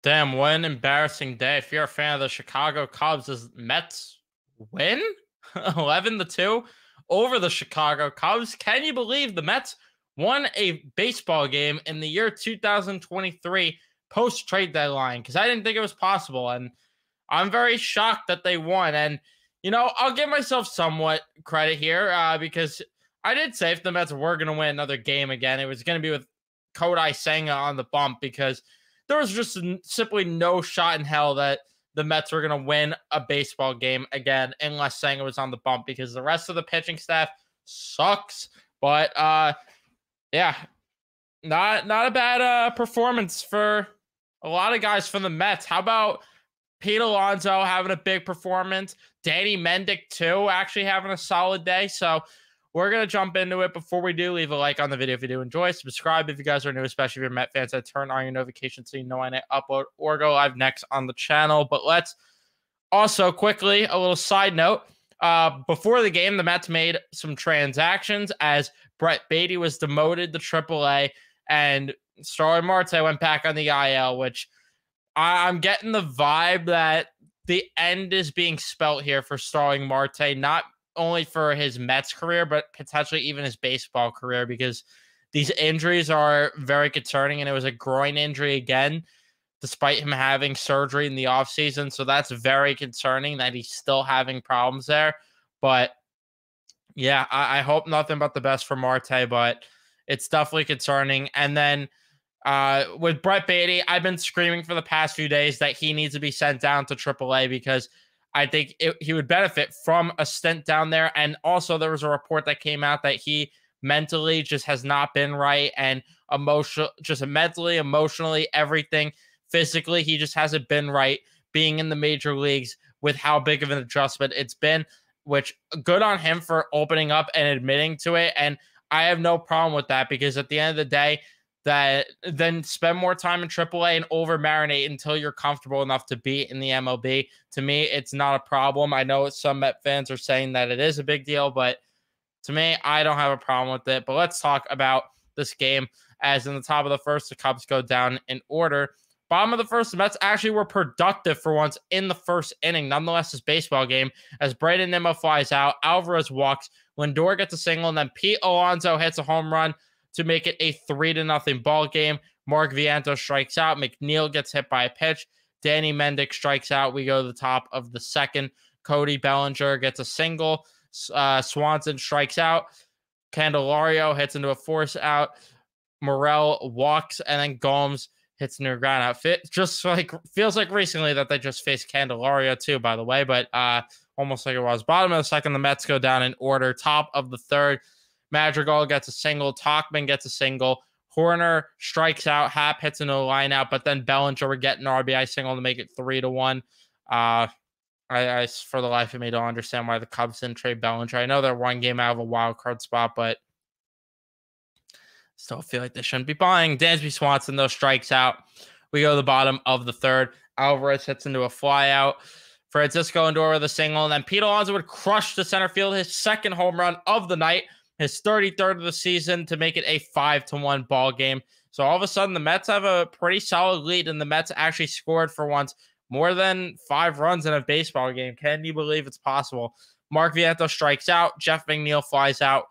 Damn, what an embarrassing day. If you're a fan of the Chicago Cubs, does Mets win 11-2 over the Chicago Cubs? Can you believe the Mets won a baseball game in the year 2023 post trade deadline? Because I didn't think it was possible. And I'm very shocked that they won. And, I'll give myself somewhat credit here because I did say if the Mets were going to win another game again, it was going to be with Kodai Senga on the bump because there was just simply no shot in hell that the Mets were going to win a baseball game again unless Senga was on the bump because the rest of the pitching staff sucks. But yeah, not a bad performance for a lot of guys from the Mets. How about Pete Alonso having a big performance? Danny Mendick too, actually having a solid day. So we're going to jump into it. Before we do, leave a like on the video if you do enjoy. Subscribe if you guys are new, especially if you're Met fans. Turn on your notifications so you know when I upload or go live next on the channel. But let's also quickly, a little side note. Before the game, the Mets made some transactions as Brett Beatty was demoted to AAA and Starling Marte went back on the IL, which I'm getting the vibe that the end is being spelt here for Starling Marte, not only for his Mets career, but potentially even his baseball career, because these injuries are very concerning. And it was a groin injury again, despite him having surgery in the offseason. So that's very concerning that he's still having problems there. But yeah, I hope nothing but the best for Marte, but it's definitely concerning. And then with Brett Beatty, I've been screaming for the past few days that he needs to be sent down to AAA because I think he would benefit from a stint down there. And also there was a report that came out that he mentally just has not been right, and just mentally, emotionally, everything, physically, he just hasn't been right being in the major leagues with how big of an adjustment it's been, which good on him for opening up and admitting to it. And I have no problem with that because at the end of the day, that then spend more time in AAA and over marinate until you're comfortable enough to be in the MLB. To me, it's not a problem. I know some Met fans are saying that it is a big deal, but to me, I don't have a problem with it. But let's talk about this game. As in the top of the first, the Cubs go down in order. Bottom of the first, the Mets actually were productive for once in the first inning. Nonetheless, this baseball game, as Brandon Nimmo flies out, Alvarez walks, Lindor gets a single, and then Pete Alonso hits a home run to make it a 3-0 ball game. Mark Vientos strikes out. McNeil gets hit by a pitch. Danny Mendick strikes out. We go to the top of the second. Cody Bellinger gets a single. Swanson strikes out. Candelario hits into a force out. Morel walks, and then Gomes hits near ground out. Feels like recently that they just faced Candelario too, by the way, but almost like it was. Bottom of the second, the Mets go down in order. Top of the third, Madrigal gets a single. Tauchman gets a single. Horner strikes out. Happ hits into a line out, but then Bellinger would get an RBI single to make it 3-1. I for the life of me don't understand why the Cubs didn't trade Bellinger. I know they're one game out of a wild card spot, but still feel like they shouldn't be buying. Dansby Swanson, though, strikes out. We go to the bottom of the third. Alvarez hits into a flyout. Francisco Lindor with a single, and then Pete Alonso would crush the center field, his second home run of the night, his 33rd of the season, to make it a 5-1 ball game. So all of a sudden, the Mets have a pretty solid lead, and the Mets actually scored for once more than 5 runs in a baseball game. Can you believe it's possible? Mark Vientos strikes out. Jeff McNeil flies out.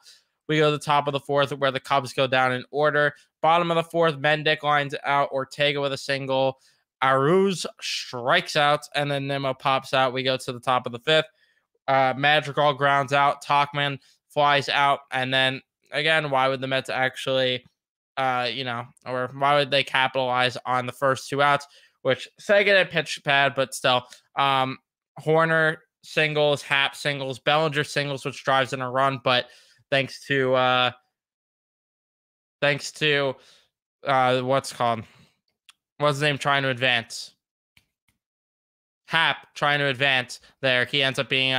We go to the top of the fourth where the Cubs go down in order. Bottom of the fourth, Mendick lines out. Ortega with a single. Aruz strikes out, and then Nimmo pops out. We go to the top of the fifth. Madrigal grounds out. Tauchman flies out. And then, again, why would the Mets actually, or why would they capitalize on the first 2 outs? Which, Sagan had pitched bad, but still. Horner singles, Happ singles, Bellinger singles, which drives in a run, but thanks to what's his name trying to advance? Happ trying to advance there. He ends up being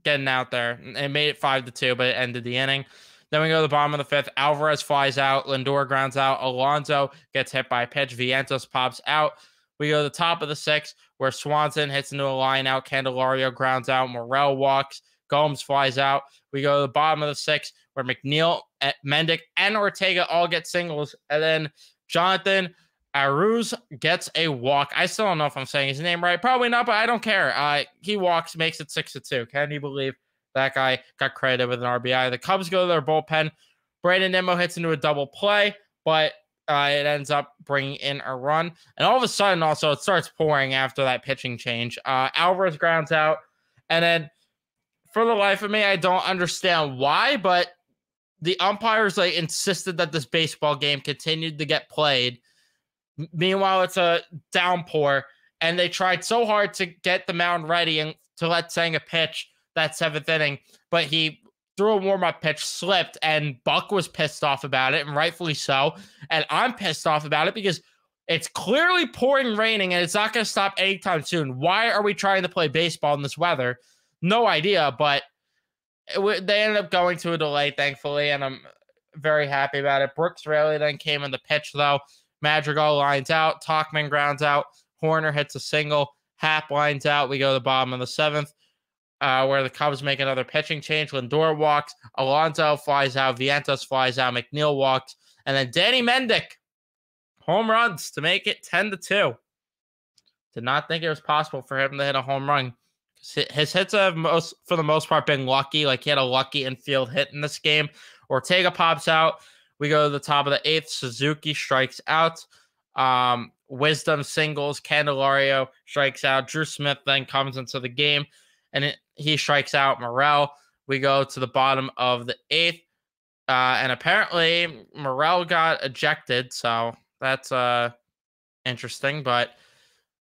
getting out there. It made it 5-2, but it ended the inning. Then we go to the bottom of the fifth. Alvarez flies out. Lindor grounds out. Alonso gets hit by a pitch. Vientos pops out. We go to the top of the sixth where Swanson hits into a line out. Candelario grounds out. Morel walks. Gomes flies out. We go to the bottom of the sixth where McNeil, Mendick, and Ortega all get singles. And then Jonathan Aruz gets a walk. I still don't know if I'm saying his name right. Probably not, but I don't care. He walks, makes it 6-2. Can you believe that guy got credited with an RBI? The Cubs go to their bullpen. Brandon Nimmo hits into a double play, but it ends up bringing in a run. And all of a sudden, also, it starts pouring after that pitching change. Alvarez grounds out. And then, for the life of me, I don't understand why, but the umpires insisted that this baseball game continued to get played. Meanwhile, it's a downpour, and they tried so hard to get the mound ready and to let Senga pitch that 7th inning, but he threw a warm-up pitch, slipped, and Buck was pissed off about it, and rightfully so. And I'm pissed off about it because it's clearly pouring, raining, and it's not going to stop anytime soon. Why are we trying to play baseball in this weather? No idea, but they ended up going to a delay, thankfully, and I'm very happy about it. Brooks Raley then came in the pitch, though. Madrigal lines out. Tauchman grounds out. Horner hits a single. Happ lines out. We go to the bottom of the 7th, where the Cubs make another pitching change. Lindor walks. Alonso flies out. Vientos flies out. McNeil walks. And then Danny Mendick home runs to make it 10-2. Did not think it was possible for him to hit a home run. His hits have for the most part been lucky. Like, he had a lucky infield hit in this game. Ortega pops out. We go to the top of the 8th. Suzuki strikes out. Wisdom singles. Candelario strikes out. Drew Smith then comes into the game, and he strikes out Morel. We go to the bottom of the 8th, and apparently Morel got ejected, so that's interesting. But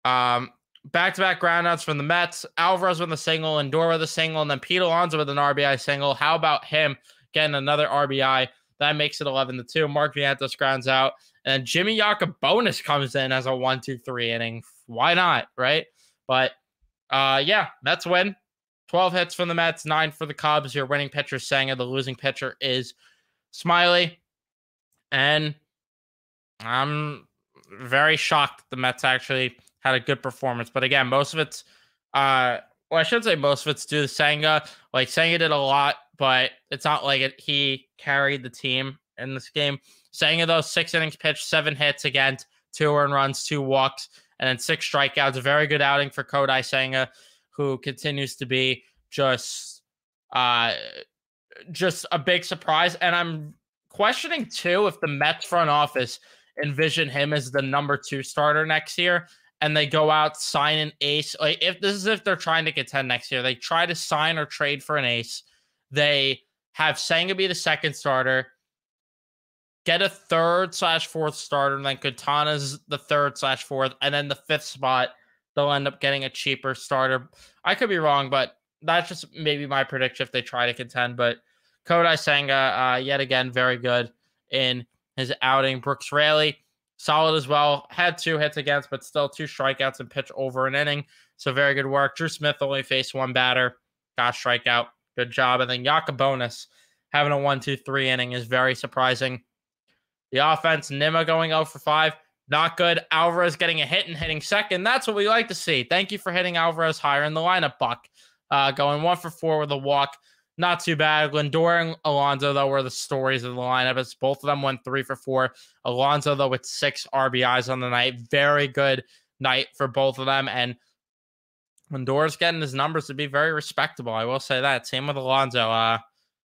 back-to-back groundouts from the Mets. Alvarez with a single, Lindor with a single, and then Pete Alonso with an RBI single. How about him getting another RBI? That makes it 11-2. Mark Vientos grounds out. And Jimmy Yacobonis comes in as a 1-2-3 inning. Why not, right? But, yeah, Mets win. 12 hits from the Mets, 9 for the Cubs. Your winning pitcher, Senga. The losing pitcher is Smiley. And I'm very shocked the Mets actually had a good performance. But, again, most of it's I should say most of it's due to Senga. Like, Senga did a lot, but it's not like he carried the team in this game. Senga, though, 6 innings pitched, 7 hits against, 2 earned runs, 2 walks, and then 6 strikeouts. A very good outing for Kodai Senga, who continues to be just a big surprise. And I'm questioning, too, if the Mets front office envision him as the number 2 starter next year, and they go out, sign an ace. Like, if they're trying to contend next year, they try to sign or trade for an ace. They have Senga be the 2nd starter, get a 3rd/4th starter, and then Quintana's the 3rd/4th, and then the 5th spot, they'll end up getting a cheaper starter. I could be wrong, but that's just maybe my prediction if they try to contend. But Kodai Senga, yet again, very good in his outing. Brooks Raley, solid as well. Had 2 hits against, but still 2 strikeouts and pitch over an inning. So very good work. Drew Smith only faced 1 batter. Got a strikeout. Good job. And then Yacobonis having a 1-2-3 inning is very surprising. The offense, Nimmo going 0 for 5. Not good. Alvarez getting a hit and hitting second. That's what we like to see. Thank you for hitting Alvarez higher in the lineup, Buck. Going 1 for 4 with a walk. Not too bad. Lindor and Alonso, though, were the stories of the lineup. As both of them went 3 for 4. Alonso, though, with 6 RBIs on the night. Very good night for both of them. And Lindor's getting his numbers to be very respectable. I will say that. Same with Alonso.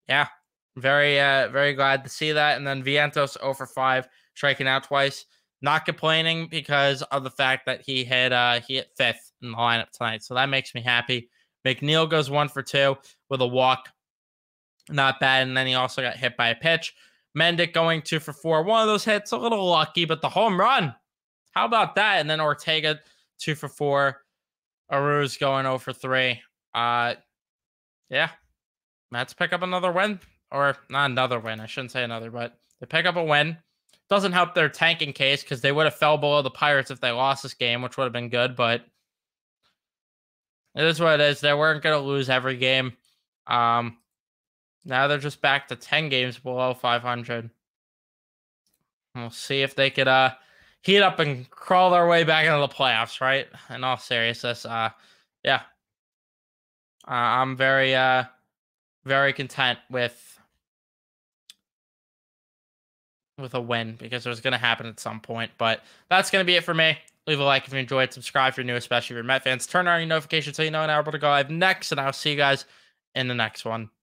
Yeah, very glad to see that. And then Vientos 0 for 5, striking out twice. Not complaining because of the fact that he hit 5th in the lineup tonight. So that makes me happy. McNeil goes 1 for 2 with a walk. Not bad. And then he also got hit by a pitch. Mendick going 2 for 4. One of those hits, a little lucky, but the home run. How about that? And then Ortega 2 for 4. Aruz going 0 for 3. Yeah. Mets pick up another win. Or not another win. I shouldn't say another, but they pick up a win. Doesn't help their tanking case because they would have fell below the Pirates if they lost this game, which would have been good, but it is what it is. They weren't going to lose every game. Now they're just back to 10 games below 500. We'll see if they could heat up and crawl their way back into the playoffs, right? In all seriousness, yeah. I'm very content with with a win because it was going to happen at some point. But that's going to be it for me. Leave a like if you enjoyed. Subscribe if you're new, especially if you're Met fans. Turn on your notifications so you know when I'm able to go live next. And I'll see you guys in the next one.